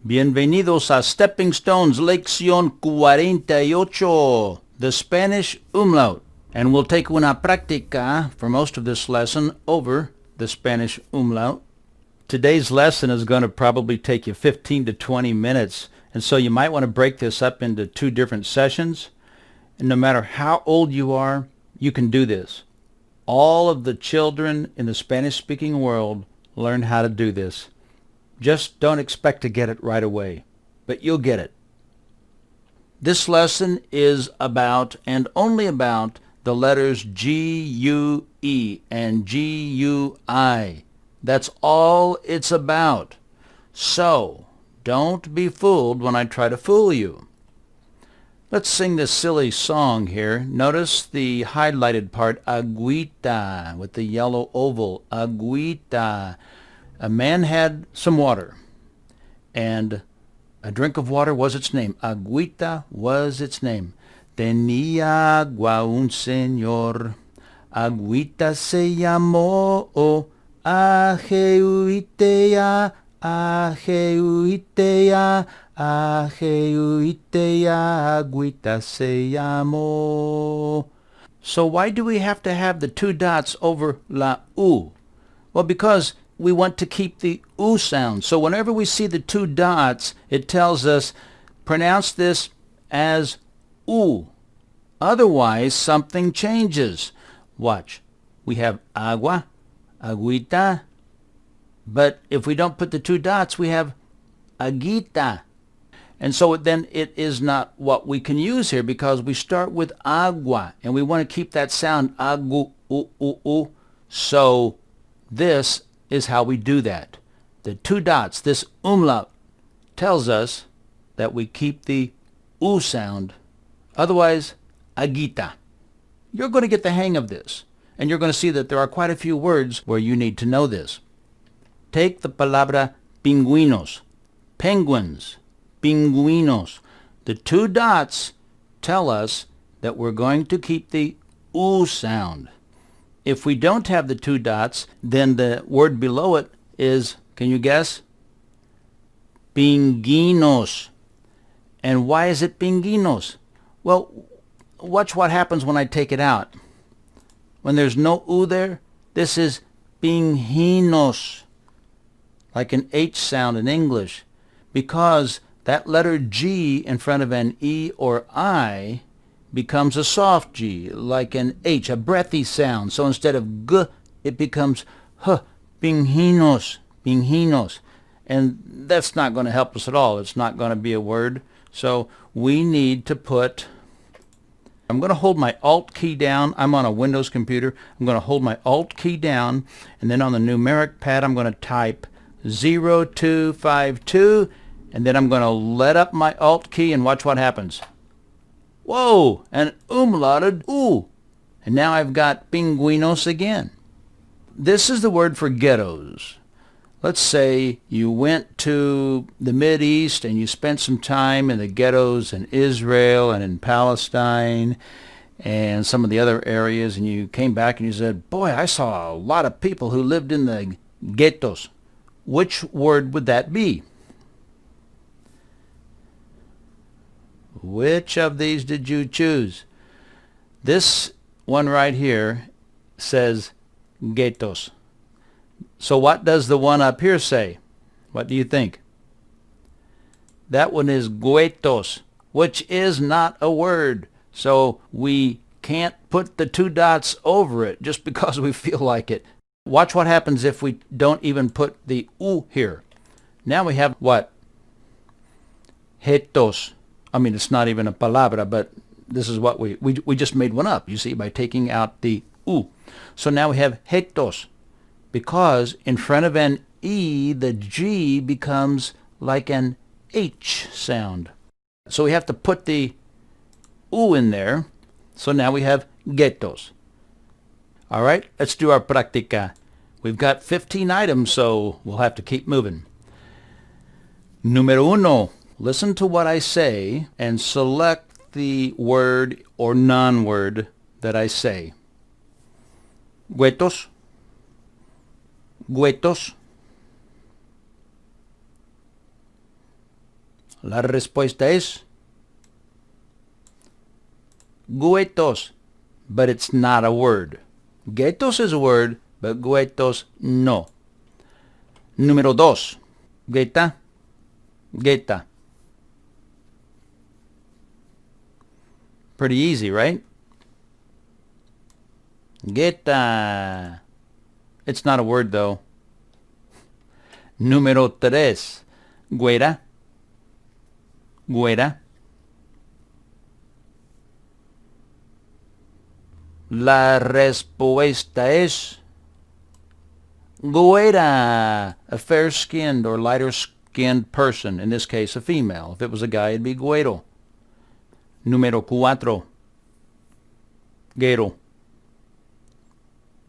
Bienvenidos a Stepping Stones, Lección 48, the Spanish Umlaut. And we'll take una práctica for most of this lesson over the Spanish Umlaut. Today's lesson is going to probably take you 15 to 20 minutes, and so you might want to break this up into 2 different sessions. And no matter how old you are, you can do this. All of the children in the Spanish-speaking world learn how to do this. Just don't expect to get it right away, but you'll get it. This lesson is about, and only about, the letters G-U-E and G-U-I. That's all it's about. So, don't be fooled when I try to fool you. Let's sing this silly song here. Notice the highlighted part, agüita, with the yellow oval, agüita. A man had some water, and a drink of water was its name. Agüita was its name. Tenía agua un señor, agüita se llamó, agüitea, agüitea, agüitea, agüita se llamó. So why do we have to have the 2 dots over la U? Well, because we want to keep the U sound. So whenever we see the 2 dots, it tells us, pronounce this as U. Otherwise, something changes. Watch. We have agua, agüita, but if we don't put the 2 dots, we have aguita. And so then it is not what we can use here, because we start with agua, and we want to keep that sound, agu, u, u, u. So this is how we do that. The 2 dots, this umlaut, tells us that we keep the U sound. Otherwise, aguita. You're going to get the hang of this, and you're going to see that there are quite a few words where you need to know this. Take the palabra pingüinos, penguins, pingüinos. The 2 dots tell us that we're going to keep the U sound. If we don't have the 2 dots, then the word below it is, can you guess? Pingüinos. And why is it pingüinos? Well, watch what happens when I take it out. When there's no U there, this is pingüinos, like an H sound in English, because that letter G in front of an E or I becomes a soft G, like an H, a breathy sound. So instead of G, it becomes H, pingüinos, pingüinos. And that's not going to help us at all. It's not going to be a word. So we need to put, I'm going to hold my Alt key down. I'm on a Windows computer. I'm going to hold my Alt key down, and then on the numeric pad I'm going to type 0252, and then I'm going to let up my Alt key and watch what happens. Whoa, an umlauted U. And now I've got pingüinos again. This is the word for ghettos. Let's say you went to the Mideast and you spent some time in the ghettos in Israel and in Palestine and some of the other areas, and you came back and you said, boy, I saw a lot of people who lived in the guetos. Which word would that be? Which of these did you choose? This one right here says guetos. So what does the one up here say? What do you think? That one is güetos, which is not a word. So we can't put the 2 dots over it just because we feel like it. Watch what happens if we don't even put the U here. Now we have what? Guetos. I mean, it's not even a palabra, but this is what we just made one up, you see, by taking out the U. So now we have guetos, because in front of an E, the G becomes like an H sound. So we have to put the U in there. So now we have guetos. All right, let's do our práctica. We've got 15 items, so we'll have to keep moving. Número uno. Listen to what I say and select the word or non-word that I say. Güetos, güetos. La respuesta es güetos, but it's not a word. Guetos is a word, but güetos no. Número 2. Gueta, gueta. Pretty easy, right? Gueta. It's not a word, though. Número 3. Güera, güera. La respuesta es güera, a fair-skinned or lighter-skinned person, in this case a female. If it was a guy, it'd be güero. Número 4. Guero,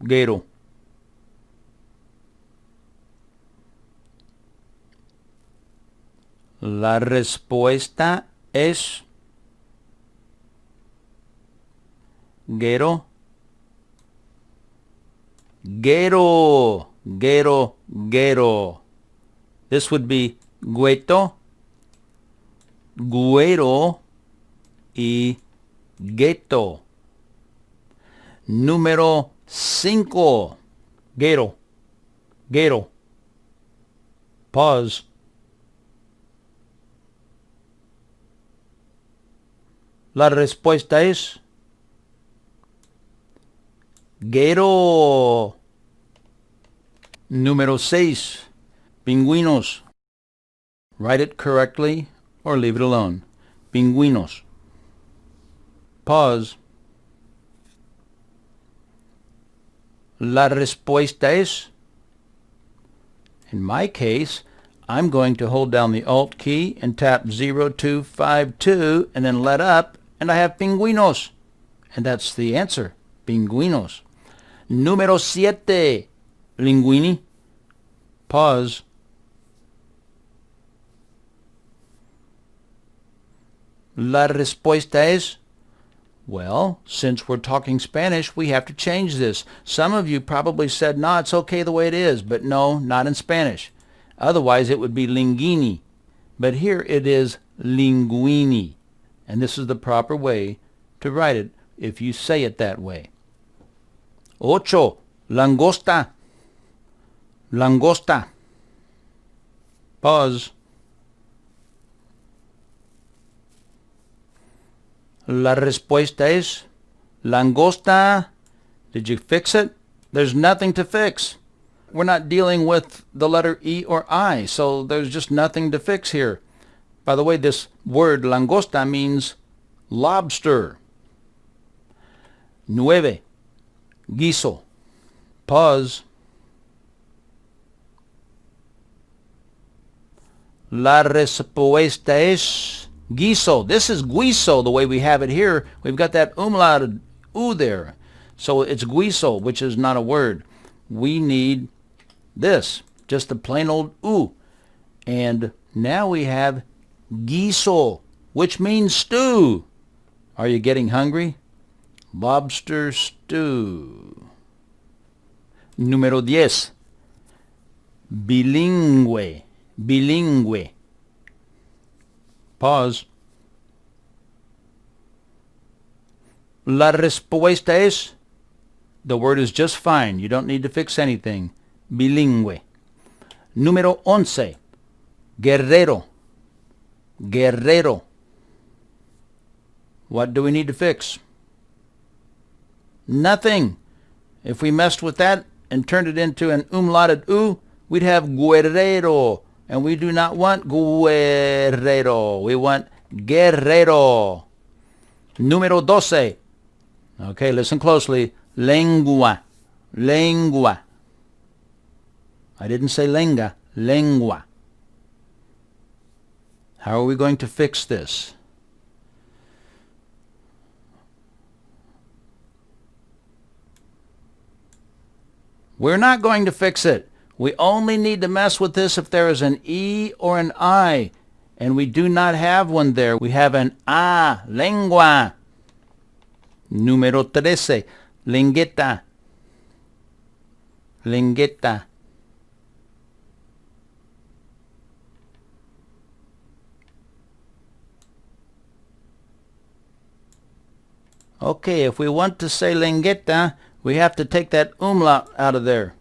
guero. La respuesta es guero, guero, guero, guero. This would be güeto, güero y gueto. Número 5. Guero, guero. Pause. La respuesta es guero. Número 6. Pingüinos. Write it correctly or leave it alone. Pingüinos. Pause. La respuesta es, in my case, I'm going to hold down the Alt key and tap 0252 and then let up, and I have pingüinos. And that's the answer, pingüinos. Número 7, linguini. Pause. La respuesta es, well, since we're talking Spanish, we have to change this. Some of you probably said, no, it's okay the way it is, but no, not in Spanish. Otherwise, it would be linguini. But here it is linguini. And this is the proper way to write it if you say it that way. 8. Langosta. Langosta. Pause. La respuesta es langosta. Did you fix it? There's nothing to fix. We're not dealing with the letter E or I, so there's just nothing to fix here. By the way, this word langosta means lobster. 9. Guiso. Pause. La respuesta es guiso. This is guiso the way we have it here. We've got that umlaut U there. So it's guiso, which is not a word. We need this, just a plain old U. And now we have guiso, which means stew. Are you getting hungry? Lobster stew. Número 10. Bilingüe. Bilingüe. Pause. La respuesta es, the word is just fine. You don't need to fix anything. Bilingüe. Número 11. Guerrero. Guerrero. What do we need to fix? Nothing. If we messed with that and turned it into an umlauted U, we'd have guerrero. And we do not want guerrero. We want guerrero. Número 12. Okay, listen closely. Lengua. Lengua. I didn't say lenga. Lengua. How are we going to fix this? We're not going to fix it. We only need to mess with this if there is an E or an I. And we do not have one there. We have an A. Lengua. Número 13. Lingueta. Lingueta. Okay, if we want to say lingueta, we have to take that umlaut out of there.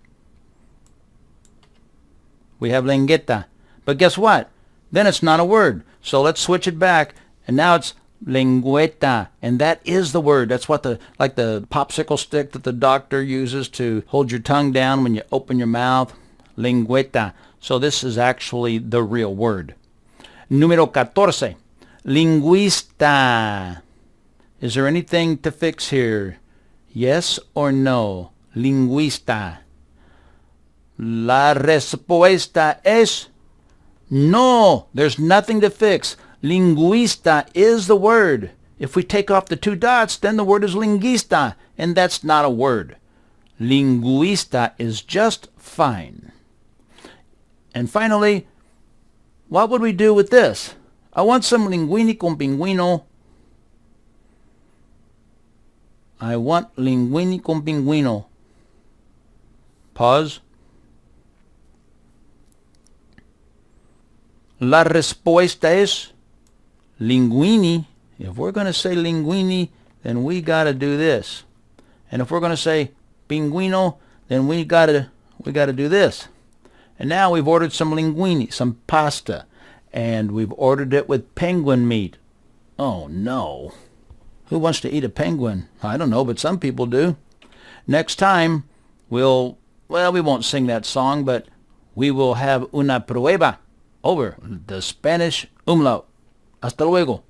We have lingueta. But guess what? Then it's not a word. So let's switch it back. And now it's lingueta. And that is the word. That's what like the popsicle stick that the doctor uses to hold your tongue down when you open your mouth. Lingueta. So this is actually the real word. Número 14. Linguista. Is there anything to fix here? Yes or no? Linguista. La respuesta es no. There's nothing to fix. Linguista is the word. If we take off the 2 dots, then the word is linguista, and that's not a word. Linguista is just fine. And finally, what would we do with this? I want some linguini con pingüino. I want linguini con pingüino. Pause. La respuesta es linguini. If we're going to say linguini, then we got to do this. And if we're going to say pingüino, then we got to do this. And now we've ordered some linguini, some pasta, and we've ordered it with penguin meat. Oh no. Who wants to eat a penguin? I don't know, but some people do. Next time, we won't sing that song, but we will have una prueba over the Spanish Umlaut. Hasta luego.